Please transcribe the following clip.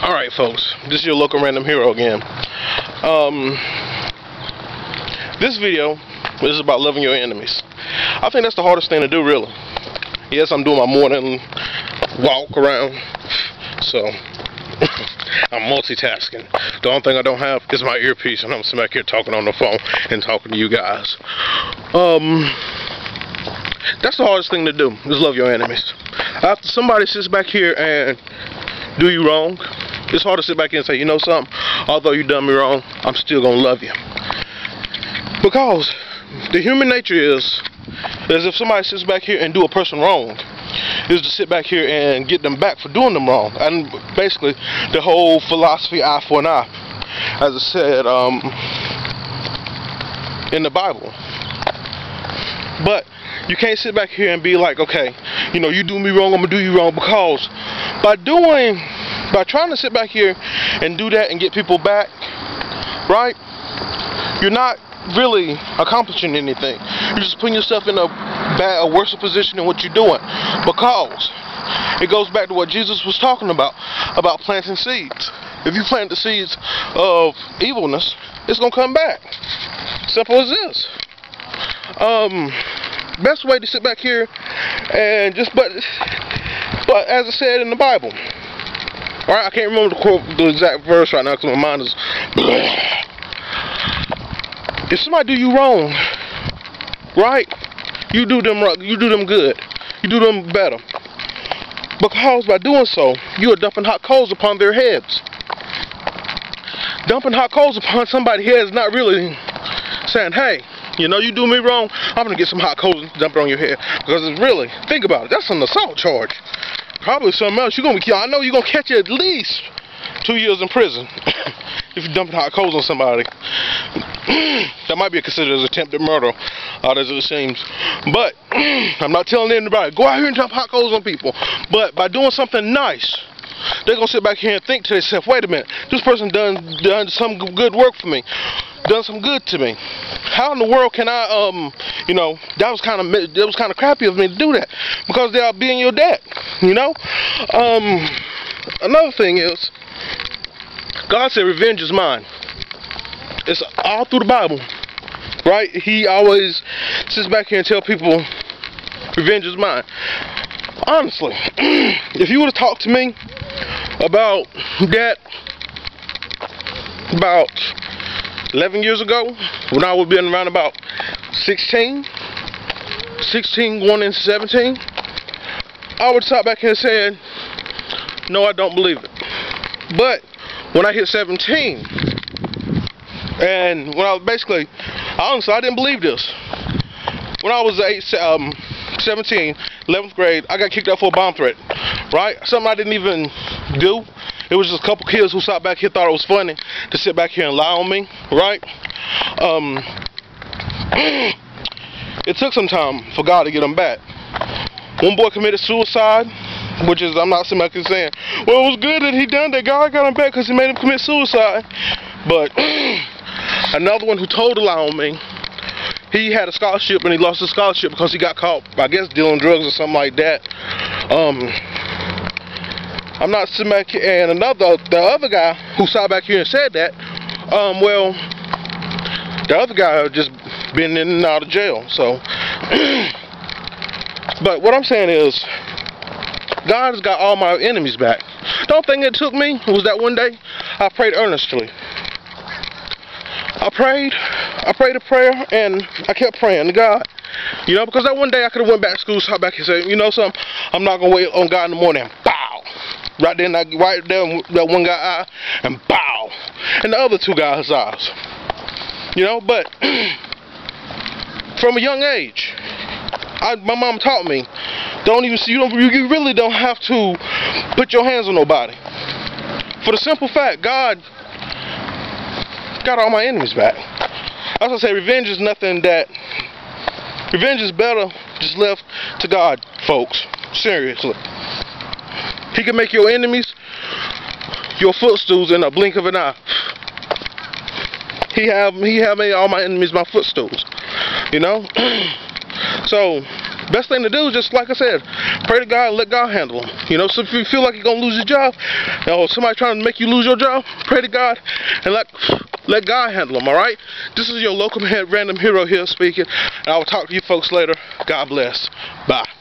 Alright folks, this is your local random hero again. This video is about loving your enemies. I think that's the hardest thing to do, really. Yes, I'm doing my morning walk around, so I'm multitasking. The only thing I don't have is my earpiece, and I'm sitting back here talking on the phone and talking to you guys. That's the hardest thing to do, is love your enemies. After somebody sits back here and do you wrong, it's hard to sit back here and say, you know something, although you done me wrong, I'm still gonna love you. Because the human nature is if somebody sits back here and do a person wrong, is to sit back here and get them back for doing them wrong. And basically the whole philosophy, eye for an eye, as it said in the Bible. But you can't sit back here and be like, okay, you know, you do me wrong, I'm gonna do you wrong, because by trying to sit back here and do that and get people back, right, you're not really accomplishing anything. You're just putting yourself in a worse position than what you're doing, because it goes back to what Jesus was talking about planting seeds. If you plant the seeds of evilness, it's gonna come back. Simple as this. Best way to sit back here and just but as I said in the Bible. Alright, I can't remember the exact verse right now because my mind is if somebody do you wrong, right, you do them good, you do them better, because by doing so you are dumping hot coals upon their heads. Dumping hot coals upon somebody's head is not really saying, hey, you know, you do me wrong, I'm gonna get some hot coals and dump it on your head. Because it's really, think about it, that's an assault charge. Probably something else. You're gonna be killed. I know you're gonna catch you at least 2 years in prison if you're dumping hot coals on somebody. That might be considered as attempted murder, as it seems. But I'm not telling anybody go out here and dump hot coals on people. But by doing something nice, they're gonna sit back here and think to themselves, wait a minute, this person done some good work for me, done some good to me. How in the world can I, you know, that was kind of crappy of me to do that, because they are being your debt, you know. Another thing is, God said, revenge is mine. It's all through the Bible, right? He always sits back here and tell people, revenge is mine. Honestly, if you would have talked to me about that about 11 years ago, when I would have been around about 16 going into 17, I would have sat back here and said, no, I don't believe it. But when I hit 17, and when I was basically, honestly, I didn't believe this. When I was 17, 11th grade, I got kicked out for a bomb threat, right? Something I didn't even do. It was just a couple kids who sat back here, thought it was funny to sit back here and lie on me, right? It took some time for God to get them back. One boy committed suicide, which is, I'm not sitting back here saying, well, it was good that he done that. God got him back because he made him commit suicide. But another one who told a lie on me, he had a scholarship and he lost his scholarship because he got caught, I guess, dealing drugs or something like that. I'm not sitting back here, and the other guy who sat back here and said that, well, the other guy just been in and out of jail. So, but what I'm saying is, God has got all my enemies back. The only thing it took me was that one day I prayed earnestly. I prayed a prayer, and I kept praying to God. You know, because that one day I could have went back to school, sat back and said, you know something, I'm not gonna wait on God in the morning. And bow, right there, that one guy's eye, and bow, and the other two guys' eyes. You know, but from a young age, my mom taught me, you really don't have to put your hands on nobody. For the simple fact, God got all my enemies back. I was gonna say, revenge is better just left to God, folks. Seriously. He can make your enemies your footstools in a blink of an eye. He have made all my enemies my footstools. You know? So best thing to do is just, like I said, pray to God and let God handle them. You know, so if you feel like you're gonna lose your job, or somebody trying to make you lose your job, pray to God and let God handle them. All right. This is your local random hero here speaking, and I will talk to you folks later. God bless. Bye.